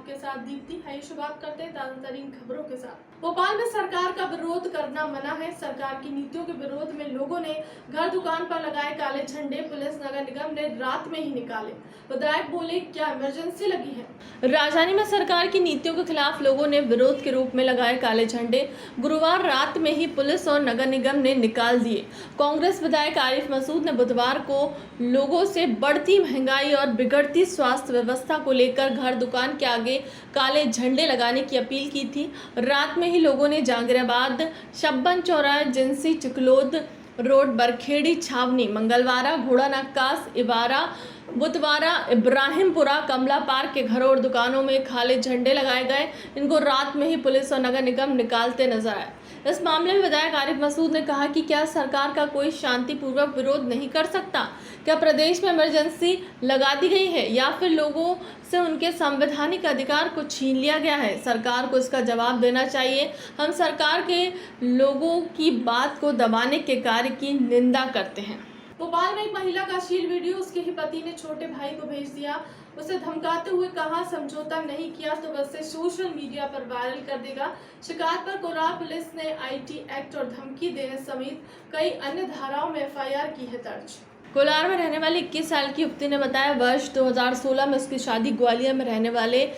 आपके साथ दीप्ति है। शुरुआत करते हैं ताजा तरीन खबरों के साथ। भोपाल में सरकार का विरोध करना मना है। सरकार की नीतियों के विरोध में लोगों ने घर दुकान पर लगाए काले झंडे। पुलिस नगर निगम ने रात में ही निकाले। विधायक बोले, क्या इमरजेंसी लगी है। राजधानी में सरकार की नीतियों के खिलाफ लोगों ने विरोध के रूप में लगाए काले झंडे। गुरुवार रात में ही पुलिस और नगर निगम ने निकाल दिए। कांग्रेस विधायक आरिफ मसूद ने बुधवार को लोगों से बढ़ती महंगाई और बिगड़ती स्वास्थ्य व्यवस्था को लेकर घर दुकान के आगे काले झंडे लगाने की अपील की थी। रात में ही लोगों ने जहांगीराबाद, शब्बन चौराहा, जिंसी, चिकलोद रोड, बरखेड़ी छावनी, मंगलवारा, घोड़ा नक्कास, इबारा, बुधवारा, इब्राहिमपुरा, कमला पार्क के घरों और दुकानों में काले झंडे लगाए गए। इनको रात में ही पुलिस और नगर निगम निकालते नजर आए। इस मामले में विधायक आरिफ मसूद ने कहा कि क्या सरकार का कोई शांतिपूर्वक विरोध नहीं कर सकता? क्या प्रदेश में इमरजेंसी लगा दी गई है या फिर लोगों से उनके संवैधानिक अधिकार को छीन लिया गया है? सरकार को इसका जवाब देना चाहिए। हम सरकार के लोगों की बात को दबाने के कार्य की निंदा करते हैं। भोपाल में एक महिला का अश्लील वीडियो उसके ही पति ने छोटे भाई को भेज दिया। उसे धमकाते हुए कहा, समझौता नहीं किया तो वैसे सोशल मीडिया पर वायरल कर देगा। शिकायत पर कोलार पुलिस ने आईटी एक्ट और धमकी देने समेत कई अन्य धाराओं में एफआईआर की है दर्ज। कोलार में रहने वाली 21 साल की युवती ने बताया, वर्ष 2016 में उसकी शादी ग्वालियर में रहने वाले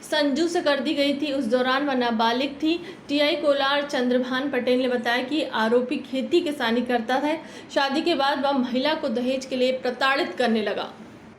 संजू से कर दी गई थी। उस दौरान वह नाबालिग थी। टीआई कोलार चंद्रभान पटेल ने बताया कि आरोपी खेती किसानी करता था। शादी के बाद वह महिला को दहेज के लिए प्रताड़ित करने लगा।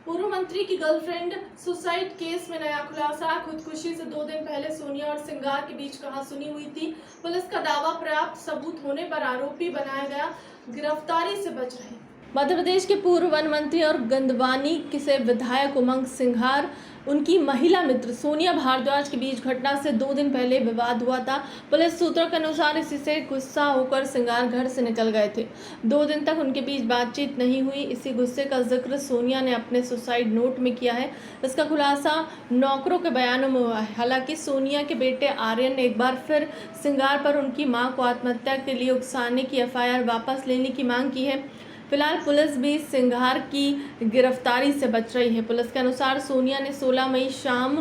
पूर्व मंत्री की गर्लफ्रेंड सुसाइड केस में नया खुलासा। खुदकुशी से 2 दिन पहले सोनिया और सिंगार के बीच कहासुनी हुई थी। पुलिस का दावा, पर्याप्त सबूत होने पर आरोपी बनाया गया, गिरफ्तारी से बच रहे। मध्य प्रदेश के पूर्व वन मंत्री और गंदवानी से विधायक उमंग सिंघार उनकी महिला मित्र सोनिया भारद्वाज के बीच घटना से 2 दिन पहले विवाद हुआ था। पुलिस सूत्रों के अनुसार इसी से गुस्सा होकर सिंघार घर से निकल गए थे। 2 दिन तक उनके बीच बातचीत नहीं हुई। इसी गुस्से का जिक्र सोनिया ने अपने सुसाइड नोट में किया है। इसका खुलासा नौकरों के बयानों में हुआ है। हालांकि सोनिया के बेटे आर्यन ने एक बार फिर सिंघार पर उनकी मां को आत्महत्या के लिए उकसाने की एफआईआर वापस लेने की मांग की है। फिलहाल पुलिस भी सिंघार की गिरफ्तारी से बच रही है। पुलिस के अनुसार सोनिया ने 16 मई शाम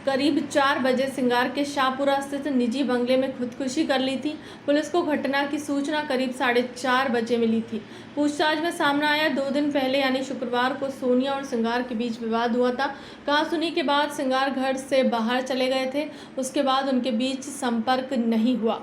करीब 4 बजे सिंघार के शाहपुरा स्थित निजी बंगले में खुदकुशी कर ली थी। पुलिस को घटना की सूचना करीब 4:30 बजे मिली थी। पूछताछ में सामने आया, 2 दिन पहले यानी शुक्रवार को सोनिया और सिंघार के बीच विवाद हुआ था। कहासुनी के बाद सिंघार घर से बाहर चले गए थे। उसके बाद उनके बीच संपर्क नहीं हुआ।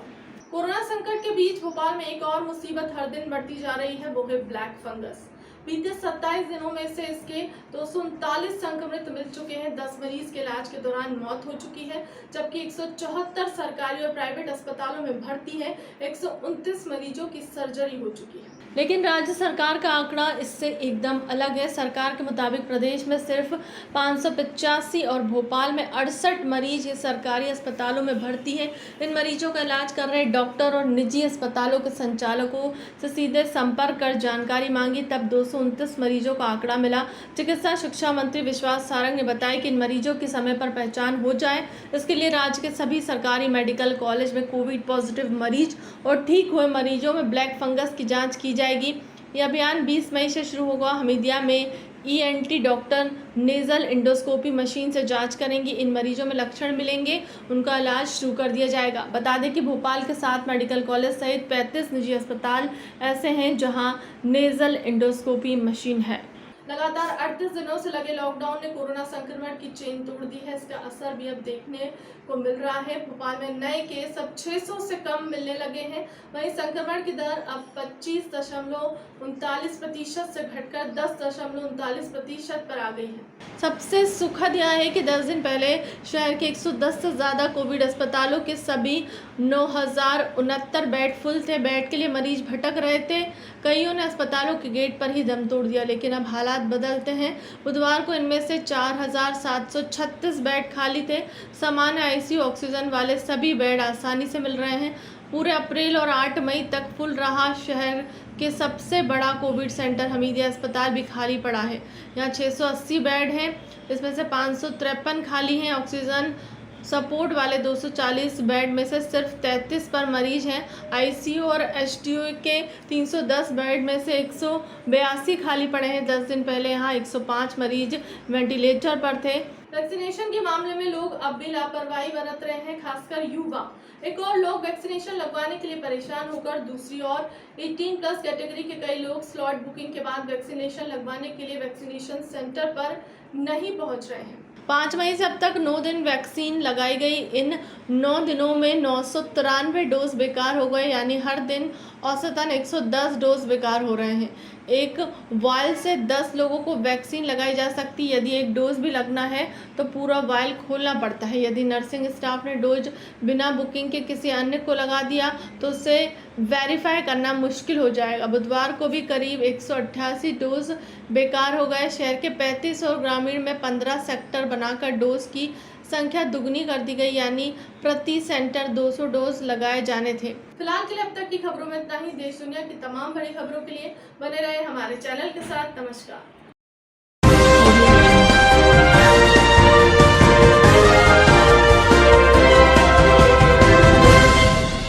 कोरोना संकट के बीच भोपाल में एक और मुसीबत हर दिन बढ़ती जा रही है, वो है ब्लैक फंगस। बीते 27 दिनों में से इसके 239 संक्रमित मिल चुके हैं। 10 मरीज के इलाज के दौरान मौत हो चुकी है, जबकि 174 सरकारी और प्राइवेट अस्पतालों में भर्ती है। 129 मरीजों की सर्जरी हो चुकी है। लेकिन राज्य सरकार का आंकड़ा इससे एकदम अलग है। सरकार के मुताबिक प्रदेश में सिर्फ 585 और भोपाल में 68 मरीज ये सरकारी अस्पतालों में भर्ती है। इन मरीजों का इलाज कर रहे डॉक्टर और निजी अस्पतालों के संचालकों से सीधे संपर्क कर जानकारी मांगी, तब 229 मरीजों का आंकड़ा मिला। चिकित्सा शिक्षा मंत्री विश्वास सारंग ने बताया कि इन मरीजों की समय पर पहचान हो जाए, इसके लिए राज्य के सभी सरकारी मेडिकल कॉलेज में कोविड पॉजिटिव मरीज और ठीक हुए मरीजों में ब्लैक फंगस की जांच की जाएगी। यह अभियान 20 मई से शुरू होगा। हमीदिया में ENT doctor nasal endoscopy machine से जांच करेंगी। इन मरीजों में लक्षण मिलेंगे, उनका इलाज शुरू कर दिया जाएगा। बता दें कि भोपाल के 7 मेडिकल कॉलेज सहित 35 निजी अस्पताल ऐसे हैं जहां नेजल इंडोस्कोपी मशीन है। लगातार 38 दिनों से लगे लॉकडाउन ने कोरोना संक्रमण की चेन तोड़ दी है। इसका असर भी अब देखने को मिल रहा है। भोपाल में नए केस अब 600 से कम मिलने लगे हैं। वहीं संक्रमण की दर अब 25.39% से घटकर 10.39% पर आ गई है। सबसे सुखद यह है कि 10 दिन पहले शहर के 110 से ज़्यादा कोविड अस्पतालों के सभी 9069 बेड फुल थे। बेड के लिए मरीज भटक रहे थे। कईयों ने अस्पतालों के गेट पर ही दम तोड़ दिया, लेकिन अब हालात बदलते हैं। बुधवार को इनमें से 4736 बेड खाली थे। सामान्य आईसीयू ऑक्सीजन वाले सभी बेड आसानी से मिल रहे हैं। पूरे अप्रैल और 8 मई तक फुल रहा। शहर के सबसे बड़ा कोविड सेंटर हमीदिया अस्पताल भी खाली पड़ा है। यहाँ 680 बेड हैं, इसमें से 553 खाली हैं। ऑक्सीजन सपोर्ट वाले 240 बेड में से सिर्फ 33 पर मरीज हैं। आईसीयू और एचडीयू के 310 बेड में से 182 खाली पड़े हैं। 10 दिन पहले यहाँ 105 मरीज वेंटिलेटर पर थे। वैक्सीनेशन के मामले में लोग अब भी लापरवाही बरत रहे हैं, खासकर युवा। एक और लोग वैक्सीनेशन लगवाने के लिए परेशान होकर दूसरी ओर 18+ कैटेगरी के कई लोग स्लॉट बुकिंग के बाद वैक्सीनेशन लगवाने के लिए वैक्सीनेशन सेंटर पर नहीं पहुंच रहे हैं। 5 मई से अब तक 9 दिन वैक्सीन लगाई गई। इन 9 दिनों में 993 डोज बेकार हो गए, यानी हर दिन औसतन 110 डोज बेकार हो रहे हैं। एक वायल से 10 लोगों को वैक्सीन लगाई जा सकती है। यदि एक डोज भी लगना है तो पूरा वायल खोलना पड़ता है। यदि नर्सिंग स्टाफ ने डोज बिना बुकिंग के किसी अन्य को लगा दिया तो उसे वेरीफाई करना मुश्किल हो जाएगा। बुधवार को भी करीब 188 डोज बेकार हो गए। शहर के 35 और ग्रामीण में 15 सेक्टर बनाकर डोज की संख्या दुगनी कर दी गई, यानी प्रति सेंटर 200 डोज लगाए जाने थे। फिलहाल के लिए अब तक की खबरों में इतना ही। देश दुनिया की तमाम बड़ी खबरों के लिए बने रहे हमारे चैनल के साथ। नमस्कार।